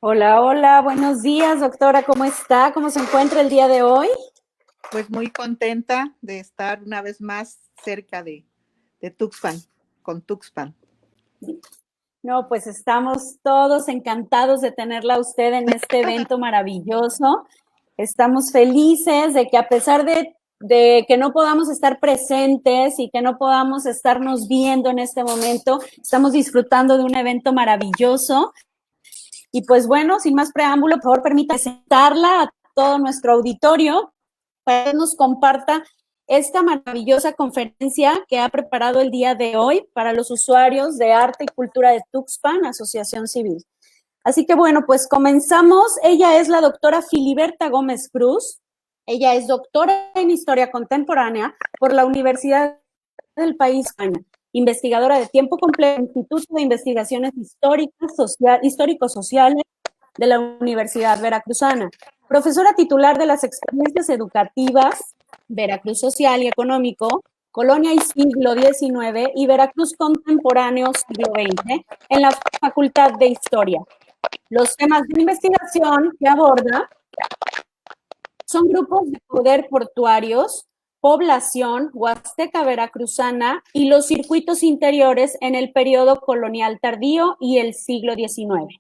Hola, hola, buenos días, doctora. ¿Cómo está? ¿Cómo se encuentra el día de hoy? Pues muy contenta de estar una vez más cerca de Tuxpan, con Tuxpan. No, pues estamos todos encantados de tenerla a usted en este evento maravilloso. Estamos felices de que a pesar de que no podamos estar presentes y que no podamos estarnos viendo en este momento, estamos disfrutando de un evento maravilloso. Y pues bueno, sin más preámbulo, por favor, permítame presentarla a todo nuestro auditorio para que nos comparta esta maravillosa conferencia que ha preparado el día de hoy para los usuarios de Arte y Cultura de Tuxpan, Asociación Civil. Así que bueno, pues comenzamos. Ella es la doctora Filiberta Gómez Cruz. Ella es doctora en Historia Contemporánea por la Universidad del País España, investigadora de tiempo completo, Instituto de Investigaciones Histórico-Sociales de la Universidad Veracruzana, profesora titular de las experiencias educativas Veracruz Social y Económico, Colonia y Siglo XIX y Veracruz Contemporáneo Siglo XX en la Facultad de Historia. Los temas de investigación que aborda son grupos de poder portuarios, población, Huasteca veracruzana y los circuitos interiores en el periodo colonial tardío y el siglo XIX.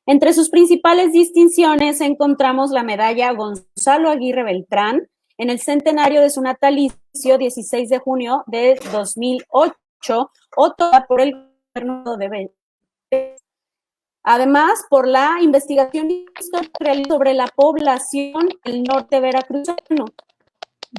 Entre sus principales distinciones encontramos la medalla Gonzalo Aguirre Beltrán en el centenario de su natalicio, 16 de junio de 2008, otorgada por el gobierno de Beltrán. Además, por la investigación histórica sobre la población del norte veracruzano.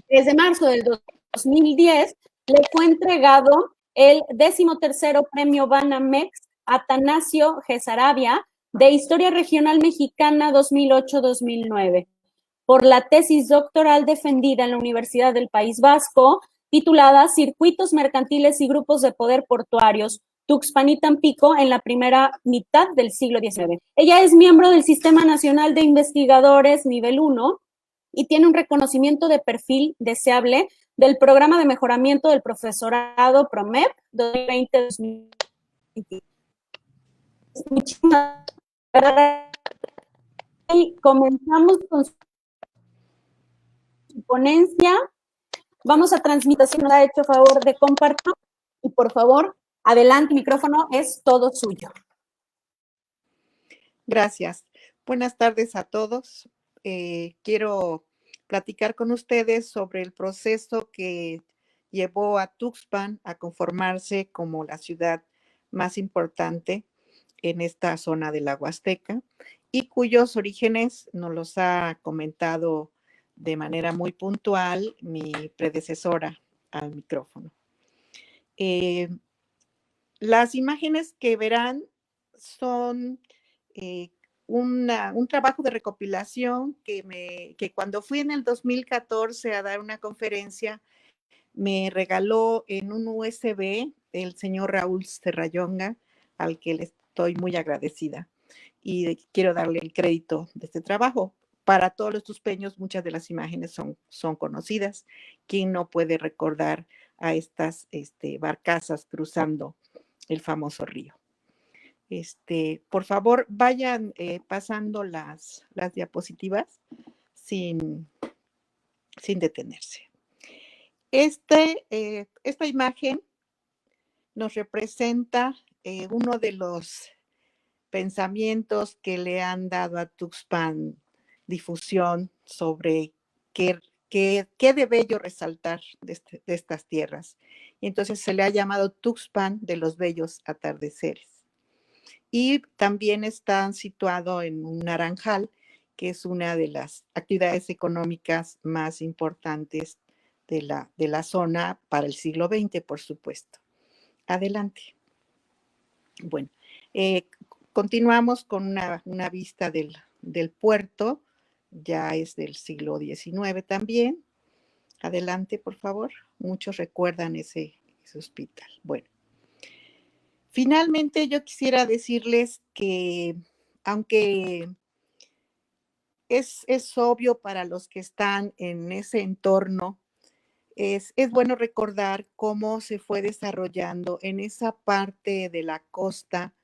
Desde marzo del 2010 le fue entregado el 13º premio Banamex Atanasio Gesarabia de Historia Regional Mexicana 2008-2009 por la tesis doctoral defendida en la Universidad del País Vasco titulada Circuitos mercantiles y grupos de poder portuarios Tuxpan y Tampico en la primera mitad del siglo XIX. Ella es miembro del Sistema Nacional de Investigadores Nivel 1 y tiene un reconocimiento de perfil deseable del Programa de Mejoramiento del Profesorado PROMEP 2020-2020. Muchísimas gracias. Y comenzamos con su ponencia. Vamos a transmitir, si nos ha hecho favor de compartir y por favor, adelante, micrófono es todo suyo. Gracias. Buenas tardes a todos. Quiero platicar con ustedes sobre el proceso que llevó a Tuxpan a conformarse como la ciudad más importante en esta zona de la Huasteca y cuyos orígenes nos los ha comentado de manera muy puntual mi predecesora al micrófono. Las imágenes que verán son un trabajo de recopilación que cuando fui en el 2014 a dar una conferencia, me regaló en un USB el señor Raúl Serrayonga, al que le estoy muy agradecida. Y quiero darle el crédito de este trabajo. Para todos los tuspeños, muchas de las imágenes son conocidas. ¿Quién no puede recordar a estas barcazas cruzando el famoso río? Por favor, vayan pasando las diapositivas sin, sin detenerse. Esta imagen nos representa uno de los pensamientos que le han dado a Tuxpan difusión sobre qué de bello resaltar de estas tierras. Y entonces se le ha llamado Tuxpan de los bellos atardeceres. Y también está situado en un naranjal, que es una de las actividades económicas más importantes de la zona para el siglo XX, por supuesto. Adelante. Bueno, continuamos con una vista del puerto, ya es del siglo XIX también. Adelante, por favor. Muchos recuerdan ese hospital. Bueno, finalmente yo quisiera decirles que aunque es obvio para los que están en ese entorno, es bueno recordar cómo se fue desarrollando en esa parte de la costa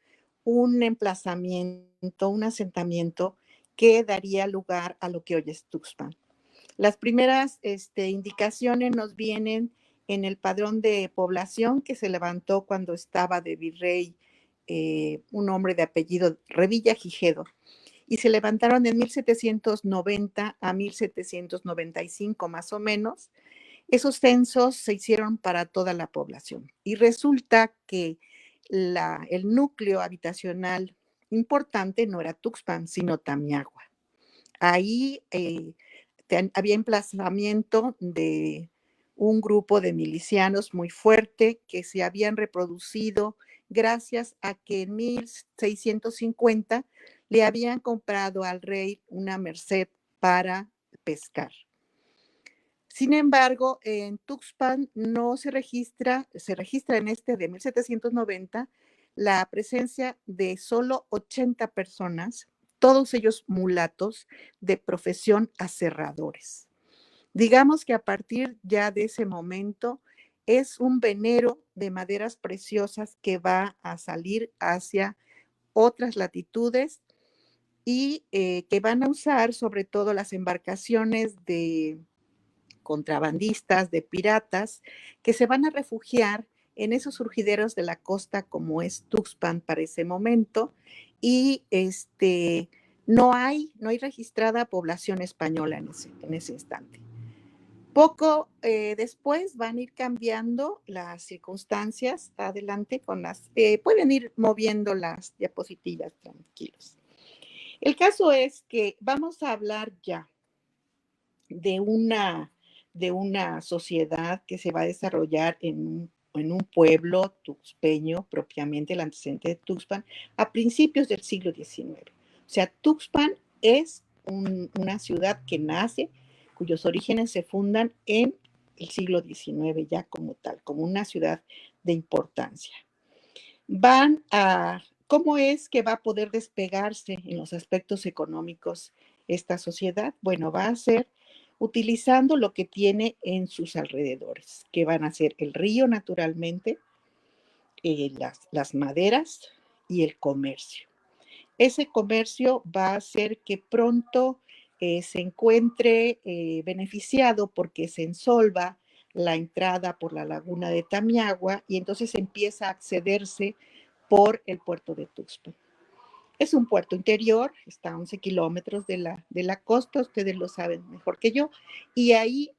un emplazamiento, un asentamiento que daría lugar a lo que hoy es Tuxpan. Las primeras indicaciones nos vienen en el padrón de población que se levantó cuando estaba de virrey un hombre de apellido Revilla Gijedo, y se levantaron en 1790 a 1795 más o menos. Esos censos se hicieron para toda la población y resulta que el núcleo habitacional importante no era Tuxpan, sino Tamiagua. Ahí había emplazamiento de un grupo de milicianos muy fuerte que se habían reproducido gracias a que en 1650 le habían comprado al rey una merced para pescar. Sin embargo, en Tuxpan no se registra en este de 1790 la presencia de solo 80 personas, todos ellos mulatos de profesión aserradores. Digamos que a partir ya de ese momento es un venero de maderas preciosas que va a salir hacia otras latitudes y que van a usar sobre todo las embarcaciones de contrabandistas, de piratas, que se van a refugiar en esos surgideros de la costa como es Tuxpan para ese momento, y no hay registrada población española en ese instante. Poco después van a ir cambiando las circunstancias. Adelante con pueden ir moviendo las diapositivas tranquilos. El caso es que vamos a hablar ya de una sociedad que se va a desarrollar en un pueblo tuxpeño, propiamente el antecedente de Tuxpan, a principios del siglo XIX. O sea, Tuxpan es una ciudad que nace, cuyos orígenes se fundan en el siglo XIX ya como tal, como una ciudad de importancia. ¿Cómo es que va a poder despegarse en los aspectos económicos esta sociedad? Bueno, va a ser utilizando lo que tiene en sus alrededores, que van a ser el río naturalmente, las maderas y el comercio. Ese comercio va a hacer que pronto se encuentre beneficiado porque se ensolva la entrada por la laguna de Tamiagua y entonces empieza a accederse por el puerto de Tuxpan. Es un puerto interior, está a 11 kilómetros de la costa, ustedes lo saben mejor que yo, y ahí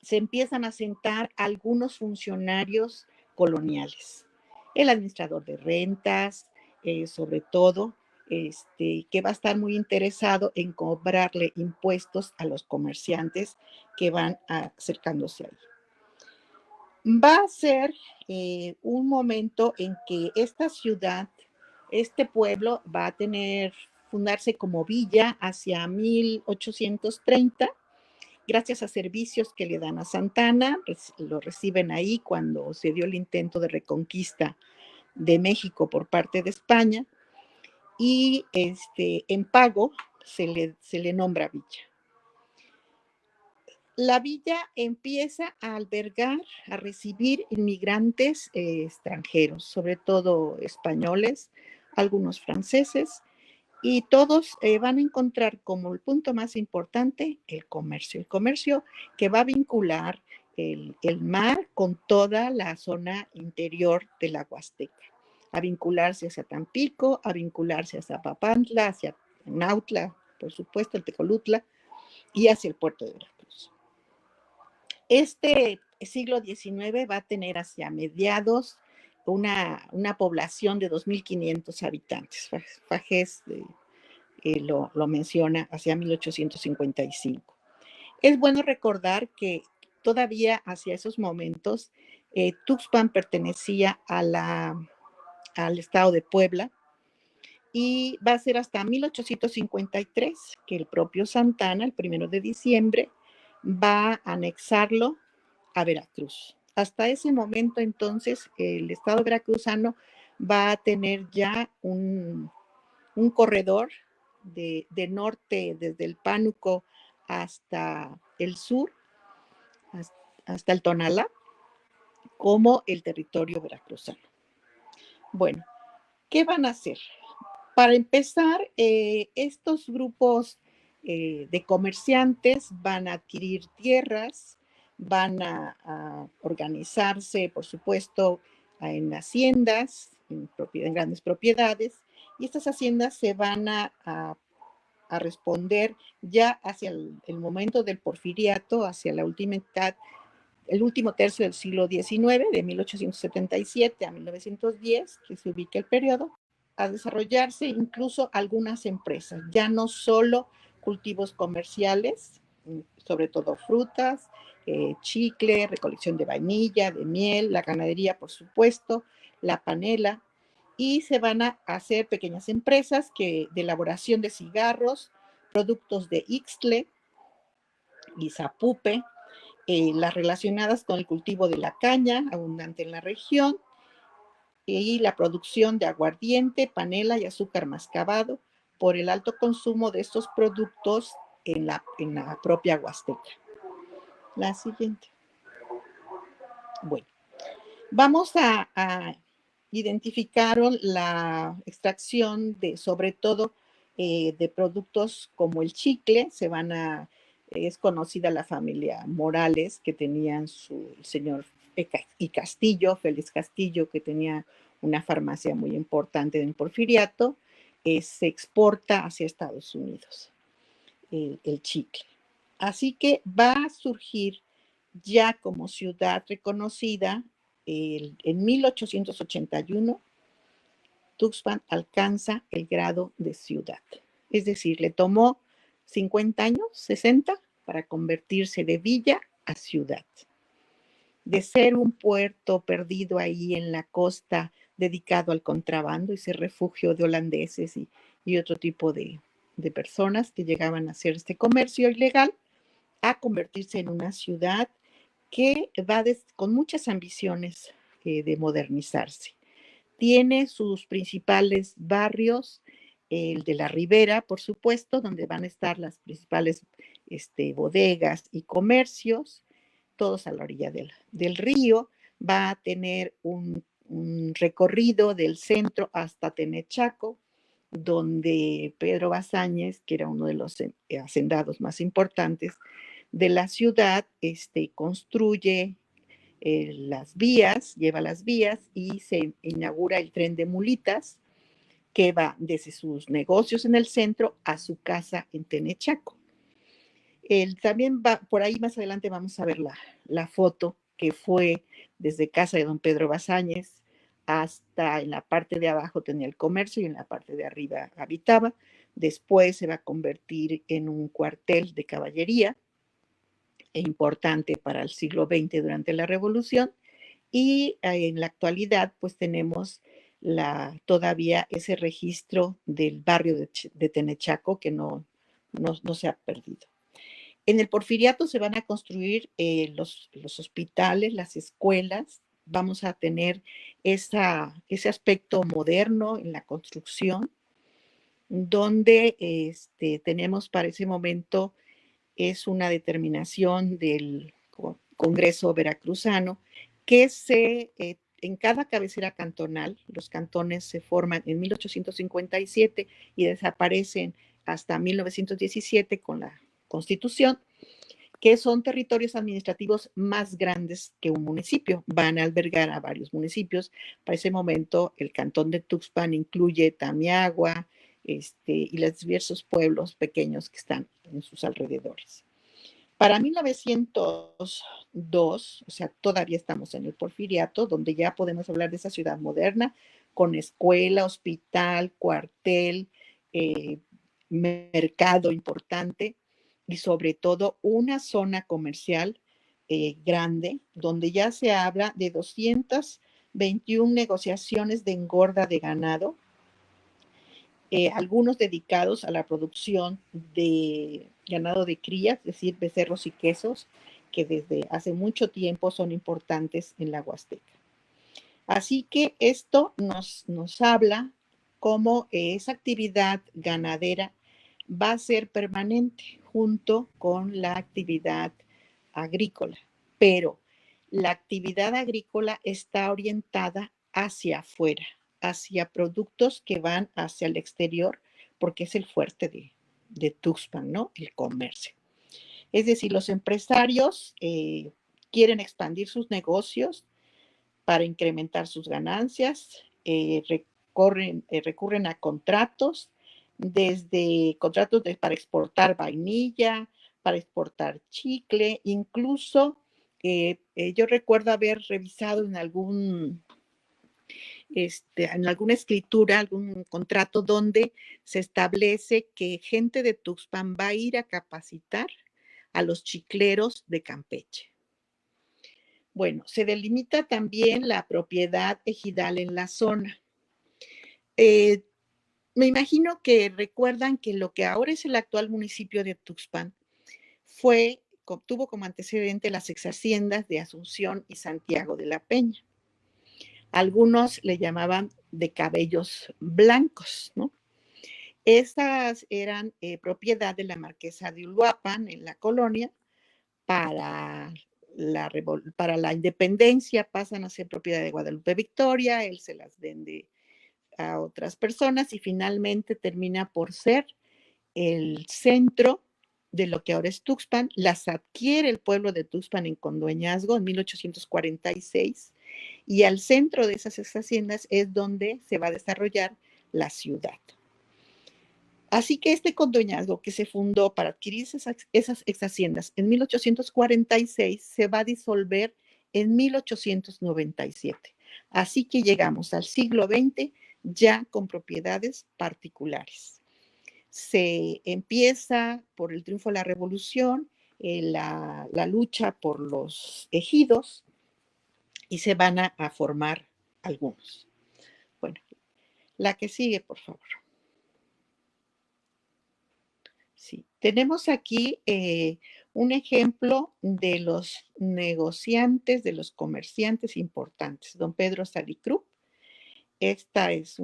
se empiezan a sentar algunos funcionarios coloniales. El administrador de rentas, sobre todo, que va a estar muy interesado en cobrarle impuestos a los comerciantes que van acercándose ahí. Va a ser un momento en que esta ciudad, este pueblo va a fundarse como villa hacia 1830, gracias a servicios que le dan a Santana, lo reciben ahí cuando se dio el intento de reconquista de México por parte de España, y en pago se le nombra villa. La villa empieza a albergar, a recibir inmigrantes extranjeros, sobre todo españoles, algunos franceses, y todos van a encontrar como el punto más importante el comercio que va a vincular el mar con toda la zona interior de la Huasteca, a vincularse hacia Tampico, a vincularse hacia Papantla, hacia Nautla, por supuesto, el Tecolutla, y hacia el puerto de Veracruz. Este siglo XIX va a tener hacia mediados una población de 2.500 habitantes. Fagés lo menciona hacia 1855. Es bueno recordar que todavía hacia esos momentos Tuxpan pertenecía al estado de Puebla, y va a ser hasta 1853 que el propio Santana, el 1 de diciembre, va a anexarlo a Veracruz. Hasta ese momento, entonces, el estado veracruzano va a tener ya un corredor de norte, desde el Pánuco hasta el sur, hasta el Tonalá, como el territorio veracruzano. Bueno, ¿Qué van a hacer? Para empezar, estos grupos de comerciantes van a adquirir tierras, van a organizarse, por supuesto, en haciendas, en grandes propiedades, y estas haciendas se van a responder ya hacia el momento del porfiriato, hacia la última mitad, el último tercio del siglo XIX, de 1877 a 1910, que se ubica el periodo, a desarrollarse incluso algunas empresas, ya no solo cultivos comerciales, sobre todo frutas, chicle, recolección de vainilla, de miel, la ganadería, por supuesto, la panela, y se van a hacer pequeñas empresas de elaboración de cigarros, productos de Ixtle y Zapupe, las relacionadas con el cultivo de la caña, abundante en la región, y la producción de aguardiente, panela y azúcar mascabado por el alto consumo de estos productos en la propia Huasteca. La siguiente. Bueno, vamos a identificar la extracción de, sobre todo, de productos como el chicle. Es conocida la familia Morales, que tenían el señor y Castillo, Félix Castillo, que tenía una farmacia muy importante en el Porfiriato. Se exporta hacia Estados Unidos el chicle. Así que va a surgir ya como ciudad reconocida en 1881. Tuxpan alcanza el grado de ciudad. Es decir, le tomó 50 años, 60, para convertirse de villa a ciudad. De ser un puerto perdido ahí en la costa, dedicado al contrabando y ser refugio de holandeses y otro tipo de personas que llegaban a hacer este comercio ilegal, a convertirse en una ciudad que va con muchas ambiciones de modernizarse. Tiene sus principales barrios, el de la Ribera, por supuesto, donde van a estar las principales bodegas y comercios, todos a la orilla del río. Va a tener un recorrido del centro hasta Tenechaco, donde Pedro Bazáñez, que era uno de los hacendados más importantes de la ciudad, construye lleva las vías y se inaugura el tren de mulitas que va desde sus negocios en el centro a su casa en Tenechaco. También va, por ahí más adelante vamos a ver la foto que fue desde casa de don Pedro Bazáñez hasta en la parte de abajo tenía el comercio y en la parte de arriba habitaba. Después se va a convertir en un cuartel de caballería importante para el siglo XX durante la Revolución. Y en la actualidad, pues tenemos todavía ese registro del barrio de Tenechaco que no se ha perdido. En el Porfiriato se van a construir los hospitales, las escuelas. Vamos a tener ese aspecto moderno en la construcción, donde tenemos para ese momento, es una determinación del Congreso Veracruzano, que en cada cabecera cantonal, los cantones se forman en 1857 y desaparecen hasta 1917 con la Constitución, que son territorios administrativos más grandes que un municipio. Van a albergar a varios municipios. Para ese momento, el cantón de Tuxpan incluye Tamiagua, y los diversos pueblos pequeños que están en sus alrededores. Para 1902, o sea, todavía estamos en el Porfiriato, donde ya podemos hablar de esa ciudad moderna, con escuela, hospital, cuartel, mercado importante y sobre todo una zona comercial grande, donde ya se habla de 221 negociaciones de engorda de ganado, algunos dedicados a la producción de ganado de cría, es decir, becerros y quesos, que desde hace mucho tiempo son importantes en la Huasteca. Así que esto nos habla cómo esa actividad ganadera va a ser permanente junto con la actividad agrícola, pero la actividad agrícola está orientada hacia afuera, hacia productos que van hacia el exterior, porque es el fuerte de Tuxpan, ¿no? El comercio. Es decir, los empresarios quieren expandir sus negocios para incrementar sus ganancias, recurren a contratos, desde contratos para exportar vainilla, para exportar chicle, incluso yo recuerdo haber revisado en en alguna escritura, algún contrato donde se establece que gente de Tuxpan va a ir a capacitar a los chicleros de Campeche. Bueno, se delimita también la propiedad ejidal en la zona. Me imagino que recuerdan que lo que ahora es el actual municipio de Tuxpan tuvo como antecedente las exhaciendas de Asunción y Santiago de la Peña. Algunos le llamaban de cabellos blancos, ¿no? Estas eran propiedad de la marquesa de Uruapan en la colonia. Para la independencia pasan a ser propiedad de Guadalupe Victoria, él se las vende a otras personas y finalmente termina por ser el centro de lo que ahora es Tuxpan. Las adquiere el pueblo de Tuxpan en condueñazgo en 1846 y al centro de esas haciendas es donde se va a desarrollar la ciudad. Así que este condueñazgo que se fundó para adquirir esas haciendas en 1846 se va a disolver en 1897. Así que llegamos al siglo XX ya con propiedades particulares. Se empieza por el triunfo de la revolución, la lucha por los ejidos y se van a formar algunos. Bueno, la que sigue, por favor. Sí, tenemos aquí un ejemplo de los negociantes, de los comerciantes importantes. Don Pedro Salicrup. Esta es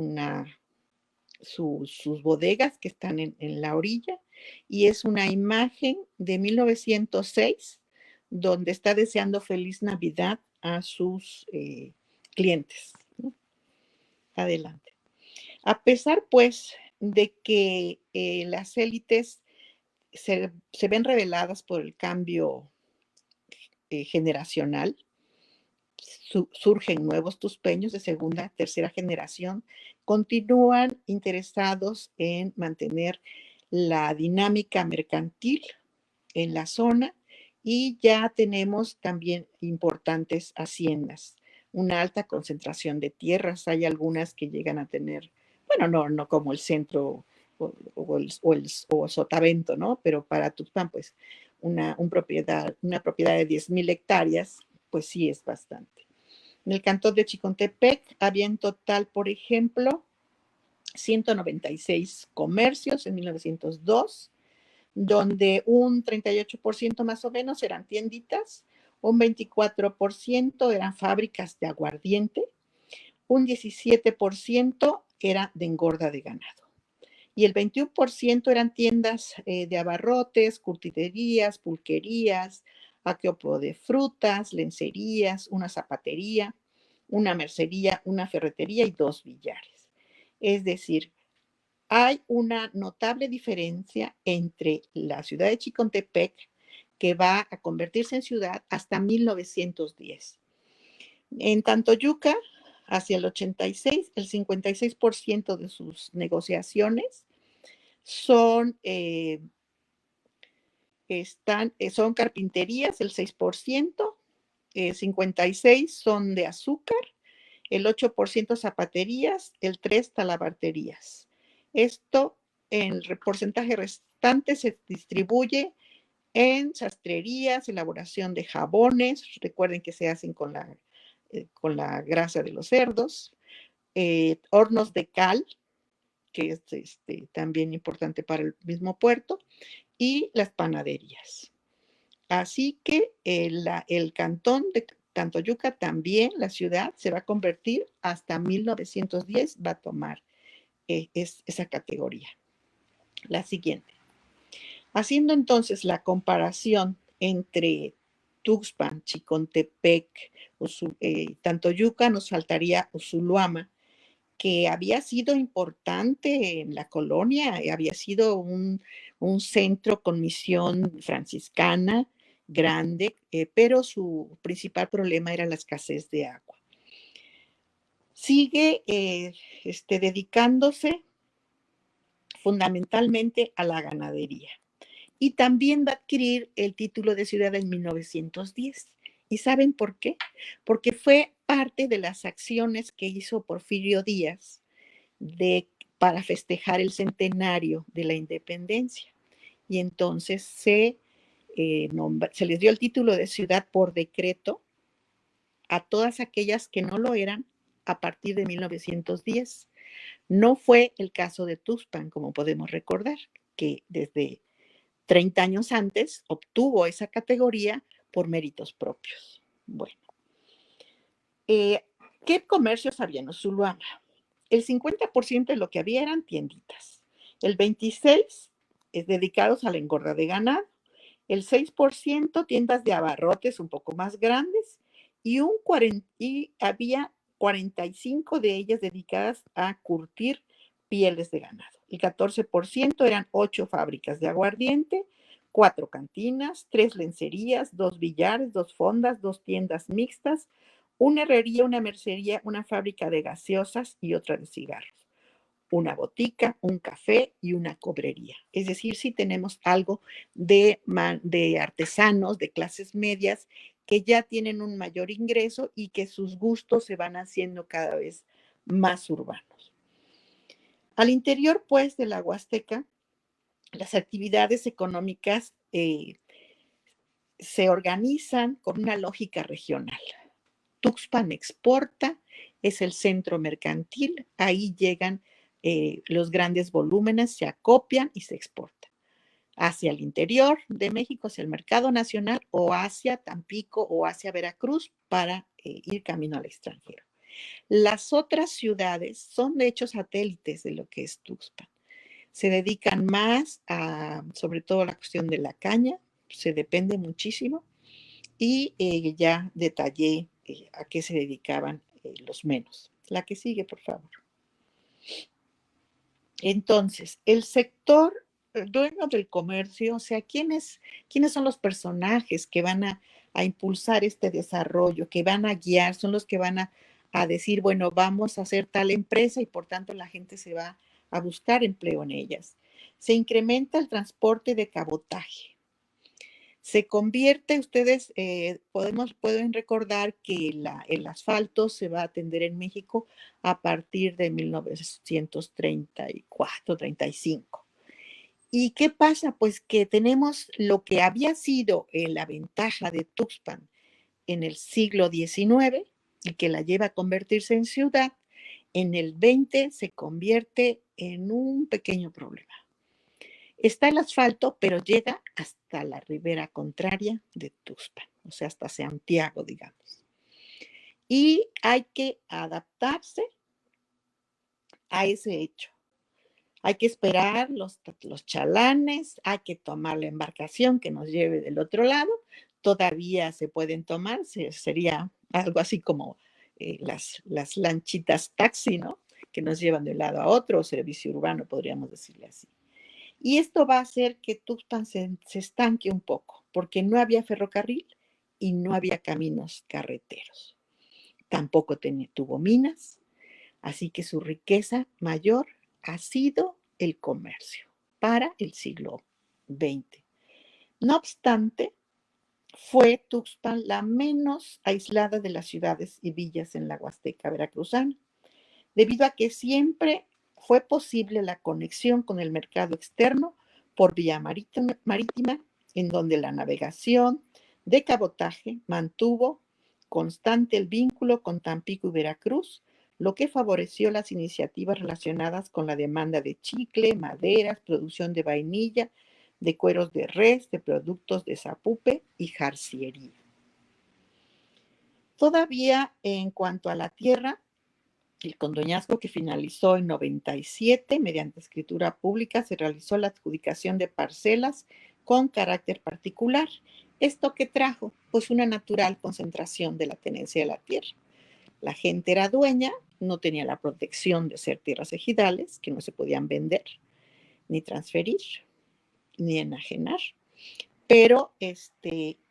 sus bodegas que están en la orilla y es una imagen de 1906 donde está deseando feliz Navidad a sus clientes, ¿no? Adelante. A pesar, pues, de que las élites se ven reveladas por el cambio generacional, surgen nuevos tuspeños de segunda, tercera generación, continúan interesados en mantener la dinámica mercantil en la zona y ya tenemos también importantes haciendas, una alta concentración de tierras. Hay algunas que llegan a tener, bueno, no como el centro o Sotavento, ¿no? Pero para Tuxpan, pues una propiedad de 10,000 hectáreas, pues sí es bastante. En el cantón de Chicontepec había en total, por ejemplo, 196 comercios en 1902, donde un 38% más o menos eran tienditas, un 24% eran fábricas de aguardiente, un 17% era de engorda de ganado y el 21% eran tiendas de abarrotes, curtiderías, pulquerías, acopio de frutas, lencerías, una zapatería, una mercería, una ferretería y 2 billares. Es decir, hay una notable diferencia entre la ciudad de Chicontepec, que va a convertirse en ciudad hasta 1910. En Tantoyuca, hacia el 86, el 56% de sus negociaciones son carpinterías, el 6%, 56 son de azúcar, el 8% zapaterías, el 3% talabarterías. Esto, el porcentaje restante se distribuye en sastrerías, elaboración de jabones, recuerden que se hacen con la grasa de los cerdos, hornos de cal, que es también importante para el mismo puerto, y las panaderías. Así que el cantón de Tantoyuca también, la ciudad, se va a convertir hasta 1910, va a tomar esa categoría. La siguiente. Haciendo entonces la comparación entre Tuxpan, Chicontepec, Tantoyuca, nos faltaría Usulhuama, que había sido importante en la colonia, había sido un centro con misión franciscana grande, pero su principal problema era la escasez de agua. Sigue dedicándose fundamentalmente a la ganadería y también va a adquirir el título de ciudad en 1910. ¿Y saben por qué? Porque fue parte de las acciones que hizo Porfirio Díaz para festejar el centenario de la independencia. Y entonces se les dio el título de ciudad por decreto a todas aquellas que no lo eran a partir de 1910. No fue el caso de Tuxpan, como podemos recordar, que desde 30 años antes obtuvo esa categoría por méritos propios. Bueno, ¿qué comercios había en Zuluama? El 50% de lo que había eran tienditas, el 26% dedicados a la engorda de ganado, el 6% tiendas de abarrotes un poco más grandes y había 45 de ellas dedicadas a curtir pieles de ganado. El 14% eran 8 fábricas de aguardiente, 4 cantinas, 3 lencerías, 2 billares, 2 fondas, 2 tiendas mixtas, una herrería, una mercería, una fábrica de gaseosas y otra de cigarros, una botica, un café y una cobrería. Es decir, sí tenemos algo de artesanos de clases medias que ya tienen un mayor ingreso y que sus gustos se van haciendo cada vez más urbanos. Al interior, pues, de la Huasteca, las actividades económicas se organizan con una lógica regional. Tuxpan exporta, es el centro mercantil, ahí llegan los grandes volúmenes, se acopian y se exportan hacia el interior de México, hacia el mercado nacional o hacia Tampico o hacia Veracruz para ir camino al extranjero. Las otras ciudades son de hecho satélites de lo que es Tuxpan. Se dedican más a, sobre todo, la cuestión de la caña, se depende muchísimo y ya detallé a qué se dedicaban los menos. La que sigue, por favor. Entonces, el sector dueño del comercio, o sea, ¿quiénes son los personajes que van a impulsar este desarrollo, que van a guiar, son los que van a decir, bueno, vamos a hacer tal empresa y por tanto la gente se va a buscar empleo en ellas? Se incrementa el transporte de cabotaje. Se convierte, ustedes pueden recordar que el asfalto se va a atender en México a partir de 1934, 35. ¿Y qué pasa? Pues que tenemos lo que había sido la ventaja de Tuxpan en el siglo XIX y que la lleva a convertirse en ciudad, en el XX se convierte en un pequeño problema. Está el asfalto, pero llega hasta la ribera contraria de Tuxpan, o sea, hasta Santiago, digamos. Y hay que adaptarse a ese hecho. Hay que esperar los chalanes, hay que tomar la embarcación que nos lleve del otro lado. Todavía se pueden tomar, sería algo así como las lanchitas taxi, ¿no? Que nos llevan de un lado a otro, o servicio urbano, podríamos decirle así. Y esto va a hacer que Tuxpan se estanque un poco, porque no había ferrocarril y no había caminos carreteros. Tampoco tuvo minas, así que su riqueza mayor ha sido el comercio para el siglo XX. No obstante, fue Tuxpan la menos aislada de las ciudades y villas en la Huasteca veracruzana, debido a que siempre fue posible la conexión con el mercado externo por vía marítima, en donde la navegación de cabotaje mantuvo constante el vínculo con Tampico y Veracruz, lo que favoreció las iniciativas relacionadas con la demanda de chicle, maderas, producción de vainilla, de cueros de res, de productos de zapupe y jarciería. Todavía en cuanto a la tierra, el condoñazgo, que finalizó en 97, mediante escritura pública, se realizó la adjudicación de parcelas con carácter particular. ¿Esto qué trajo? Pues una natural concentración de la tenencia de la tierra. La gente era dueña no tenía la protección de ser tierras ejidales, que no se podían vender, ni transferir, ni enajenar, pero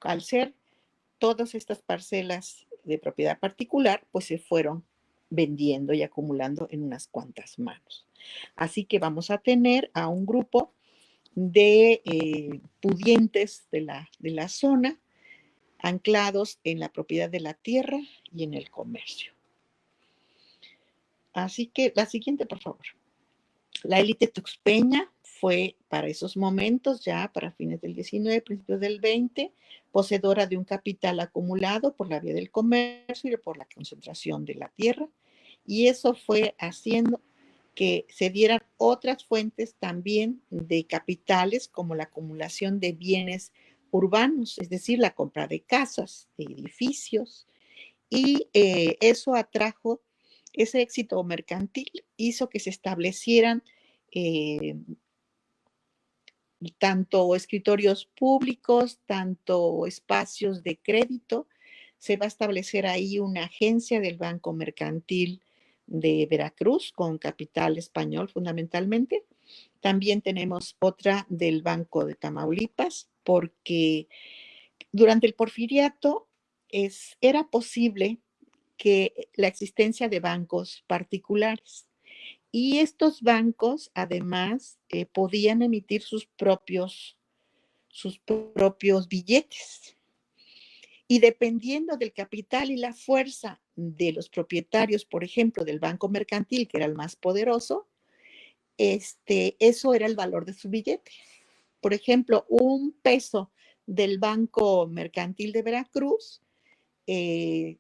al ser todas estas parcelas de propiedad particular, pues se fueron vendiendo y acumulando en unas cuantas manos. Así que vamos a tener a un grupo de pudientes de la zona, anclados en la propiedad de la tierra y en el comercio. Así que la siguiente, por favor. La élite tuxpeña fue para esos momentos, ya para fines del 19, principios del 20, poseedora de un capital acumulado por la vía del comercio y por la concentración de la tierra, y eso fue haciendo que se dieran otras fuentes también de capitales, como la acumulación de bienes urbanos, es decir, la compra de casas, de edificios, y eso atrajo, ese éxito mercantil hizo que se establecieran tanto escritorios públicos, tanto espacios de crédito. Se va a establecer ahí una agencia del Banco Mercantil de Veracruz con capital español fundamentalmente. También tenemos otra del Banco de Tamaulipas, porque durante el porfiriato era posible que la existencia de bancos particulares. Y estos bancos, además, podían emitir sus propios billetes. Y dependiendo del capital y la fuerza de los propietarios, por ejemplo, del banco mercantil, que era el más poderoso, eso era el valor de su billete. Por ejemplo, un peso del Banco Mercantil de Veracruz era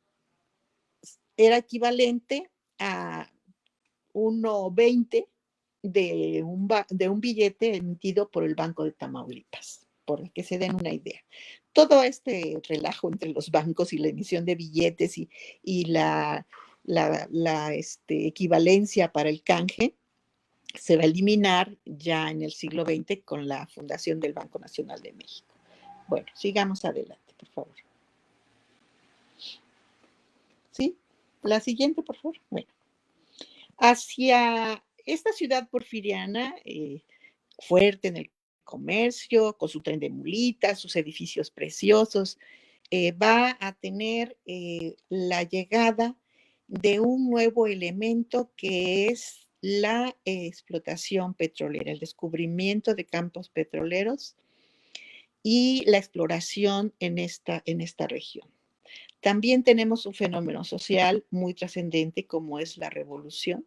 equivalente a 1.20 de un billete emitido por el Banco de Tamaulipas, por que se den una idea. Todo este relajo entre los bancos y la emisión de billetes y la equivalencia para el canje se va a eliminar ya en el siglo XX con la fundación del Banco Nacional de México. Bueno, sigamos adelante, por favor. ¿Sí? La siguiente, por favor. Bueno, hacia esta ciudad porfiriana, fuerte en el comercio, con su tren de mulitas, sus edificios preciosos, va a tener la llegada de un nuevo elemento que es la explotación petrolera, el descubrimiento de campos petroleros y la exploración en esta región. También tenemos un fenómeno social muy trascendente como es la revolución.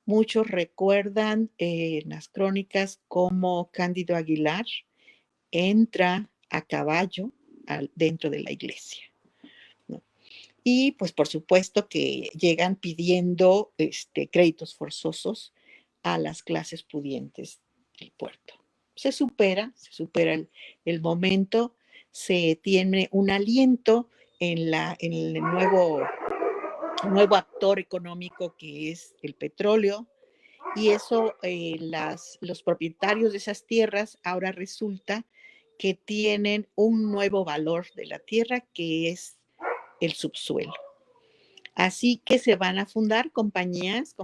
Muchos recuerdan en las crónicas cómo Cándido Aguilar entra a caballo dentro de la iglesia, ¿no? Y pues por supuesto que llegan pidiendo créditos forzosos a las clases pudientes del puerto. Se supera el momento, se tiene un aliento en el nuevo actor económico que es el petróleo, y eso los propietarios de esas tierras ahora resulta que tienen un nuevo valor de la tierra, que es el subsuelo. Así que se van a fundar compañías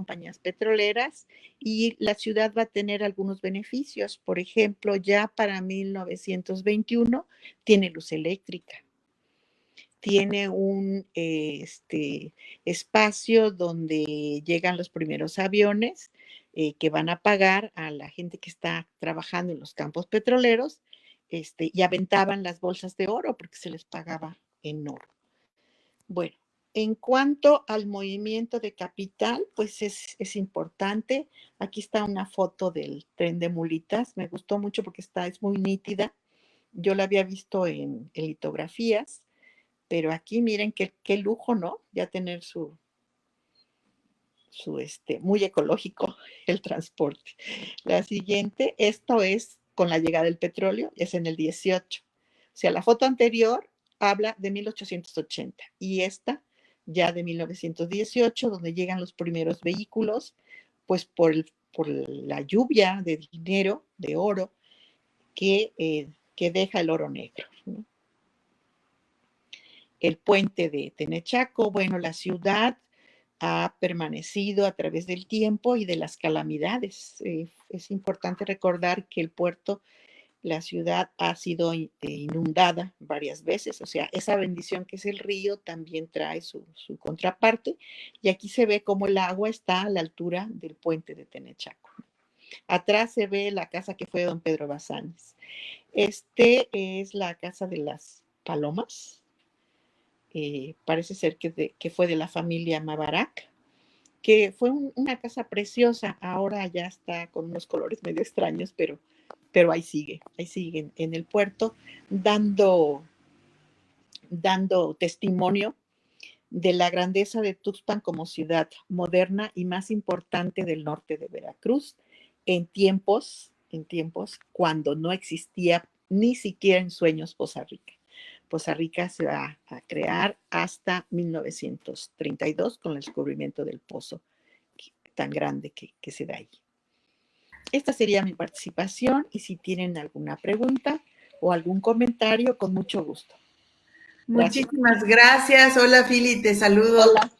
petroleras, y la ciudad va a tener algunos beneficios. Por ejemplo, ya para 1921 tiene luz eléctrica. Tiene un espacio donde llegan los primeros aviones que van a pagar a la gente que está trabajando en los campos petroleros, y aventaban las bolsas de oro porque se les pagaba en oro. Bueno, en cuanto al movimiento de capital, pues es importante. Aquí está una foto del tren de mulitas. Me gustó mucho porque es muy nítida. Yo la había visto en litografías. Pero aquí miren qué lujo, ¿no? Ya tener muy ecológico el transporte. La siguiente, esto es con la llegada del petróleo, es en el 18. O sea, la foto anterior habla de 1880 y esta ya de 1918, donde llegan los primeros vehículos, pues por la lluvia de dinero, de oro, que deja el oro negro, ¿no? El puente de Tenechaco, bueno, la ciudad ha permanecido a través del tiempo y de las calamidades. Es importante recordar que el puerto, la ciudad ha sido inundada varias veces, o sea, esa bendición que es el río también trae su contraparte, y aquí se ve cómo el agua está a la altura del puente de Tenechaco. Atrás se ve la casa que fue de don Pedro Bazáñez. Este es la casa de las Palomas, parece ser que fue de la familia Mabarak, que fue una casa preciosa. Ahora ya está con unos colores medio extraños, pero ahí sigue en el puerto, dando testimonio de la grandeza de Tuxpan como ciudad moderna y más importante del norte de Veracruz en tiempos cuando no existía ni siquiera en sueños Poza Rica. Poza Rica se va a crear hasta 1932 con el descubrimiento del pozo tan grande que se da ahí. Esta sería mi participación, y si tienen alguna pregunta o algún comentario, con mucho gusto. Gracias. Muchísimas gracias. Hola, Fili, te saludo. Hola.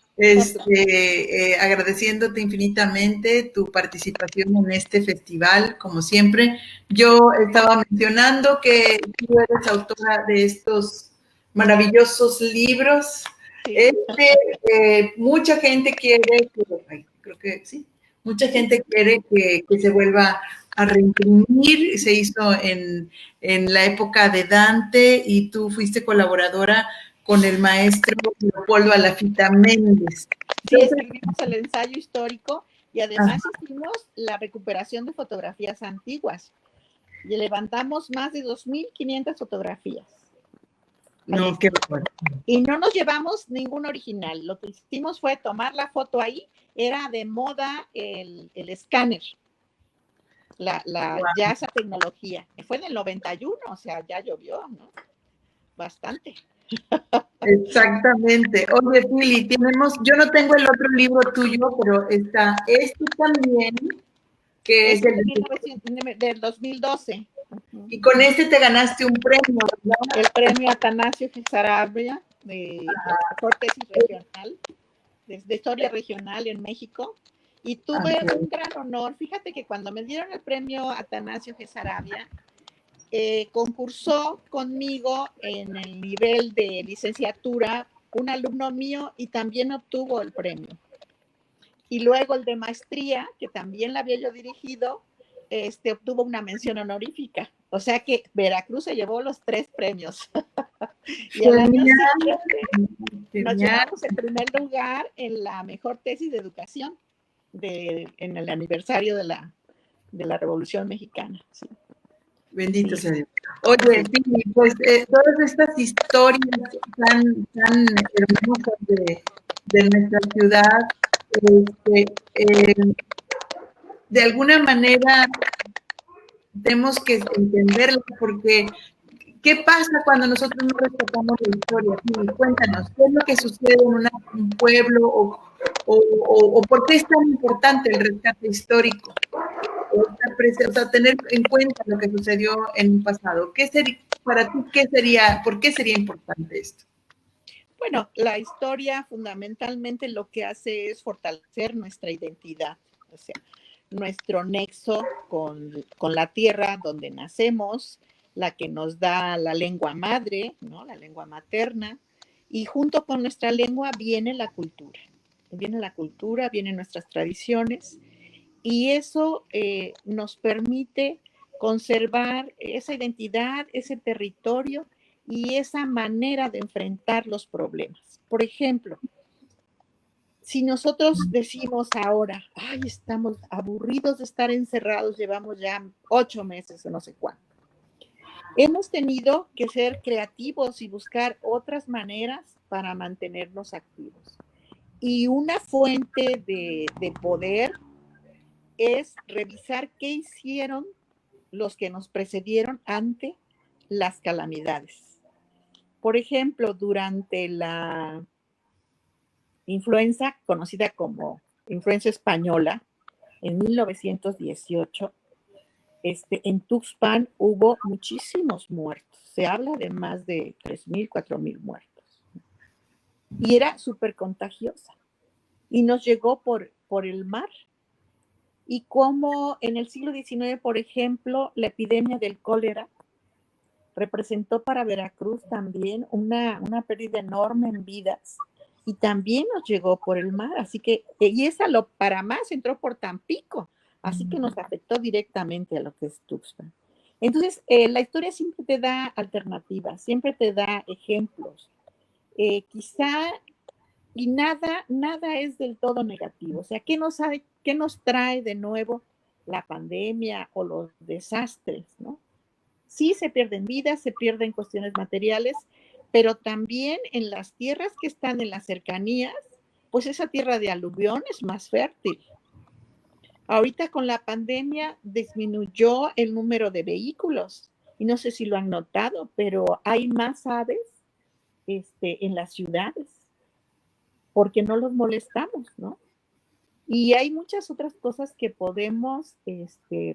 Agradeciéndote infinitamente tu participación en este festival, como siempre. Yo estaba mencionando que tú eres autora de estos maravillosos libros. Sí. Mucha gente quiere que se vuelva a reimprimir. Se hizo en la época de Dante, y tú fuiste colaboradora con el maestro Leopoldo Alafita Méndez. Sí, escribimos el ensayo histórico y además hicimos la recuperación de fotografías antiguas. Y levantamos más de 2.500 fotografías. No, qué bueno. Y no nos llevamos ningún original. Lo que hicimos fue tomar la foto ahí. Era de moda el escáner. Ya esa tecnología. Fue en el 91, o sea, ya llovió, ¿no? Bastante. Exactamente. Oye, Fili, yo no tengo el otro libro tuyo, pero está este también, que es del 2012. Y con este te ganaste un premio, ¿verdad? El premio Atanasio Sarabia de mejor tesis regional, de historia regional en México. Y tuve un gran honor. Fíjate que cuando me dieron el premio Atanasio Sarabia, concursó conmigo en el nivel de licenciatura un alumno mío y también obtuvo el premio. Y luego el de maestría, que también la había yo dirigido, obtuvo una mención honorífica. O sea que Veracruz se llevó los 3 premios. Y el año siguiente nos llevamos el primer lugar en la mejor tesis de educación en el aniversario de la Revolución Mexicana. Sí. Bendito sea Dios. Oye, Fili, pues todas estas historias tan hermosas de nuestra ciudad, de alguna manera tenemos que entenderlas, porque ¿qué pasa cuando nosotros no respetamos la historia? Fili, cuéntanos, ¿qué es lo que sucede en un pueblo o por qué es tan importante el rescate histórico? O sea, tener en cuenta lo que sucedió en un pasado. Para ti, por qué sería importante esto? Bueno, la historia fundamentalmente lo que hace es fortalecer nuestra identidad, o sea, nuestro nexo con la tierra donde nacemos, la que nos da la lengua madre, ¿no? La lengua materna, y junto con nuestra lengua viene la cultura. Vienen nuestras tradiciones, y eso nos permite conservar esa identidad, ese territorio y esa manera de enfrentar los problemas. Por ejemplo, si nosotros decimos ahora, ay, estamos aburridos de estar encerrados, llevamos ya 8 meses o no sé cuánto. Hemos tenido que ser creativos y buscar otras maneras para mantenernos activos. Y una fuente de poder es revisar qué hicieron los que nos precedieron ante las calamidades. Por ejemplo, durante la influenza conocida como influenza española, en 1918, en Tuxpan hubo muchísimos muertos. Se habla de más de 3,000, 4,000 muertos. Y era súper contagiosa. y nos llegó por el mar. Y como en el siglo XIX, por ejemplo, la epidemia del cólera representó para Veracruz también una pérdida enorme en vidas, y también nos llegó por el mar, así que, y esa para más entró por Tampico, así que nos afectó directamente a lo que es Tuxpan. Entonces, la historia siempre te da alternativas, siempre te da ejemplos. Quizá, y nada es del todo negativo. O sea, ¿qué nos trae de nuevo la pandemia o los desastres, ¿no? Sí se pierden vidas, se pierden cuestiones materiales, pero también en las tierras que están en las cercanías, pues esa tierra de aluvión es más fértil. Ahorita con la pandemia disminuyó el número de vehículos, y no sé si lo han notado, pero hay más aves en las ciudades, porque no los molestamos, ¿no? Y hay muchas otras cosas que podemos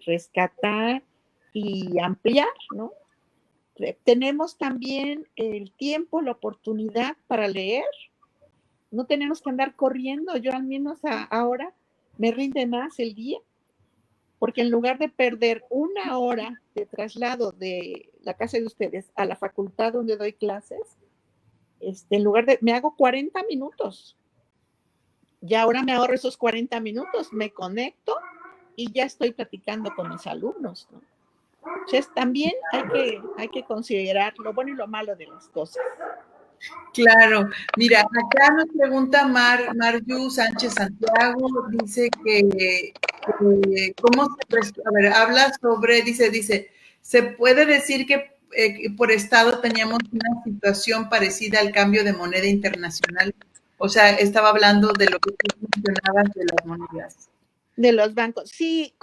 rescatar y ampliar, ¿no? Tenemos también el tiempo, la oportunidad para leer. No tenemos que andar corriendo. Yo al menos ahora me rinde más el día, porque en lugar de perder 1 hora de traslado de la casa de ustedes a la facultad donde doy clases, en lugar de, me hago 40 minutos. Y ahora me ahorro esos 40 minutos, me conecto y ya estoy platicando con mis alumnos, ¿no? Entonces, también hay que considerar lo bueno y lo malo de las cosas. Claro, mira, acá nos pregunta Marju Sánchez Santiago, dice que cómo a ver, habla sobre, dice, ¿se puede decir que por estado teníamos una situación parecida al cambio de moneda internacional? O sea, estaba hablando de lo que tú mencionabas de las monedas. De los bancos, sí.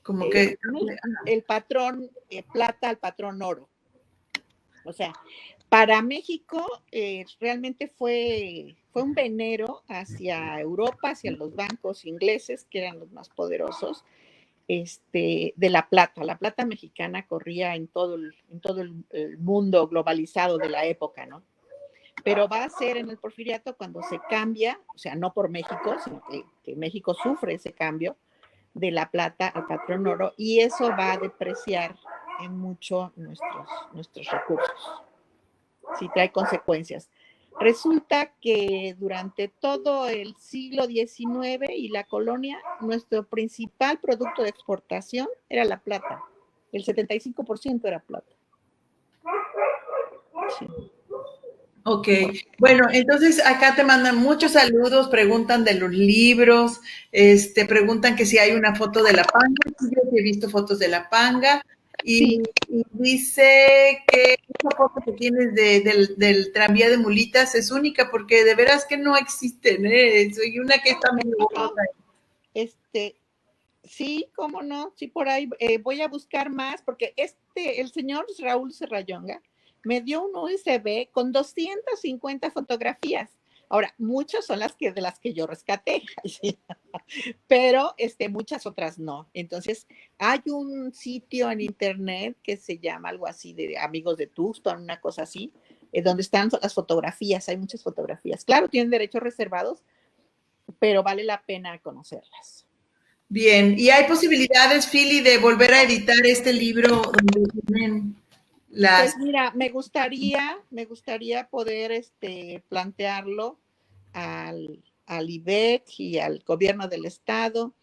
Como que el patrón plata al patrón oro. O sea, para México realmente fue un venero hacia Europa, hacia los bancos ingleses, que eran los más poderosos, de la plata. La plata mexicana corría en todo el mundo globalizado de la época, ¿no? Pero va a ser en el Porfiriato cuando se cambia, o sea, no por México, sino que México sufre ese cambio de la plata al patrón oro, y eso va a depreciar en mucho nuestros recursos. Sí, trae consecuencias. Resulta que durante todo el siglo XIX y la colonia, nuestro principal producto de exportación era la plata. El 75% era plata. Sí. Ok, bueno, entonces acá te mandan muchos saludos, preguntan de los libros, preguntan que si hay una foto de la panga. Yo sí he visto fotos de la panga, y dice que esa foto que tienes del tranvía de mulitas es única, porque de veras que no existen, ¿eh? Soy una que está medio borrosa. Sí, cómo no, sí, por ahí voy a buscar más, porque el señor Raúl Serrallonga me dio un USB con 250 fotografías. Ahora, muchas son de las que yo rescaté, ¿sí? Pero muchas otras no. Entonces, hay un sitio en internet que se llama algo así de Amigos de Tuxpan, una cosa así, donde están las fotografías, hay muchas fotografías. Claro, tienen derechos reservados, pero vale la pena conocerlas. Bien, ¿y hay posibilidades, Philly, de volver a editar este libro donde tienen las... Pues mira, me gustaría poder plantearlo al IBEC y al gobierno del estado,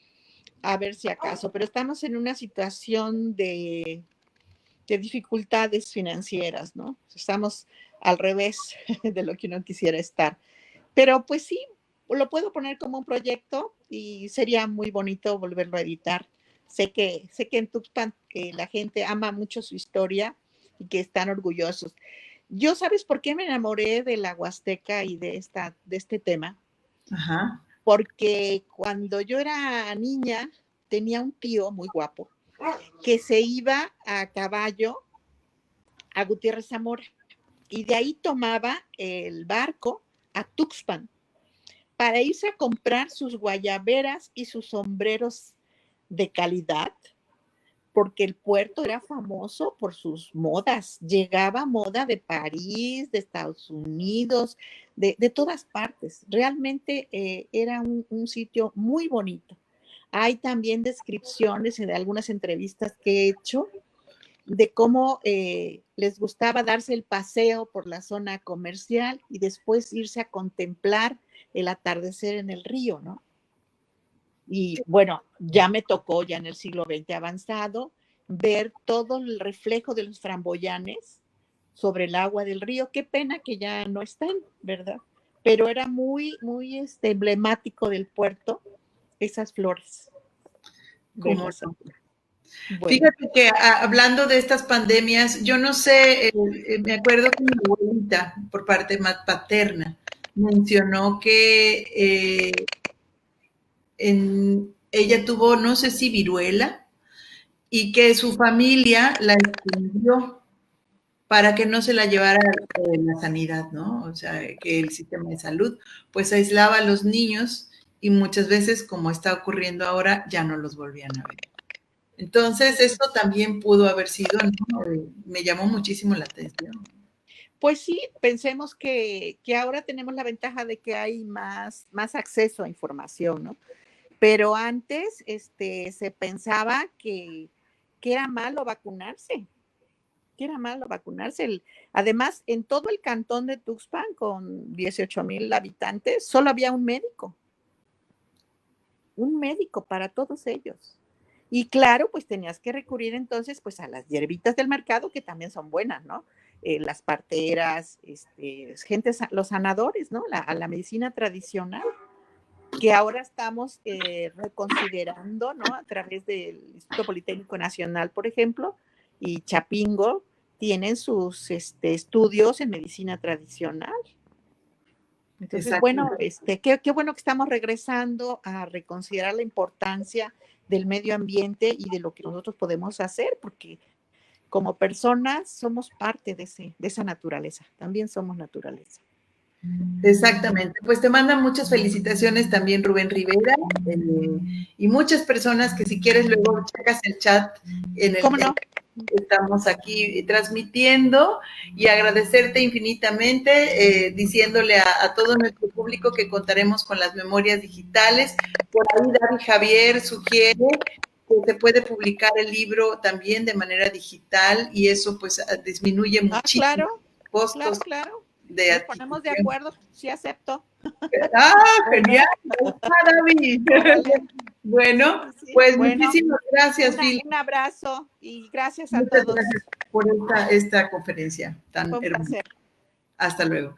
a ver si acaso, pero estamos en una situación de dificultades financieras, ¿no? Estamos al revés de lo que uno quisiera estar. Pero pues sí, lo puedo poner como un proyecto y sería muy bonito volverlo a editar. Sé que en Tuxpan la gente ama mucho su historia y que están orgullosos. Yo, ¿sabes por qué me enamoré de la Huasteca y de este tema? Ajá. Porque cuando yo era niña tenía un tío muy guapo que se iba a caballo a Gutiérrez Zamora y de ahí tomaba el barco a Tuxpan para irse a comprar sus guayaberas y sus sombreros de calidad porque el puerto era famoso por sus modas. Llegaba moda de París, de Estados Unidos, de todas partes. Realmente era un sitio muy bonito. Hay también descripciones de algunas entrevistas que he hecho de cómo les gustaba darse el paseo por la zona comercial y después irse a contemplar el atardecer en el río, ¿no? Y bueno, ya me tocó ya en el siglo XX avanzado ver todo el reflejo de los framboyanes sobre el agua del río. Qué pena que ya no estén, ¿verdad? Pero era muy, muy emblemático del puerto esas flores. ¿Cómo no? Bueno. Fíjate que hablando de estas pandemias, yo no sé, me acuerdo que mi abuelita, por parte más paterna, mencionó que ella tuvo, no sé si viruela, y que su familia la escondió para que no se la llevara la sanidad, ¿no? O sea, que el sistema de salud pues aislaba a los niños y muchas veces, como está ocurriendo ahora, ya no los volvían a ver. Entonces, esto también pudo haber sido, ¿no? Me llamó muchísimo la atención. Pues sí, pensemos que ahora tenemos la ventaja de que hay más acceso a información, ¿no? Pero antes se pensaba que era malo vacunarse, Además, en todo el cantón de Tuxpan, con 18,000 habitantes, solo había un médico para todos ellos. Y claro, pues tenías que recurrir entonces pues a las hierbitas del mercado, que también son buenas, ¿no? Las parteras, los sanadores, ¿no? A la medicina tradicional, que ahora estamos reconsiderando, ¿no? A través del Instituto Politécnico Nacional, por ejemplo, y Chapingo, tienen sus estudios en medicina tradicional. Entonces, bueno, qué bueno que estamos regresando a reconsiderar la importancia del medio ambiente y de lo que nosotros podemos hacer, porque como personas somos parte de esa naturaleza, también somos naturaleza. Exactamente, pues te mandan muchas felicitaciones también Rubén Rivera y muchas personas que si quieres luego checas el chat en el ¿Cómo no? Estamos aquí transmitiendo y agradecerte infinitamente, diciéndole a todo nuestro público que contaremos con las memorias digitales. Por ahí David Javier sugiere que se puede publicar el libro también de manera digital y eso pues disminuye muchísimo costos. Claro. De Nos ponemos de acuerdo, sí acepto. Genial, David. Bueno, pues muchísimas gracias, Phil. Un abrazo y gracias a todos. Gracias por esta conferencia tan hermosa. Placer. Hasta luego.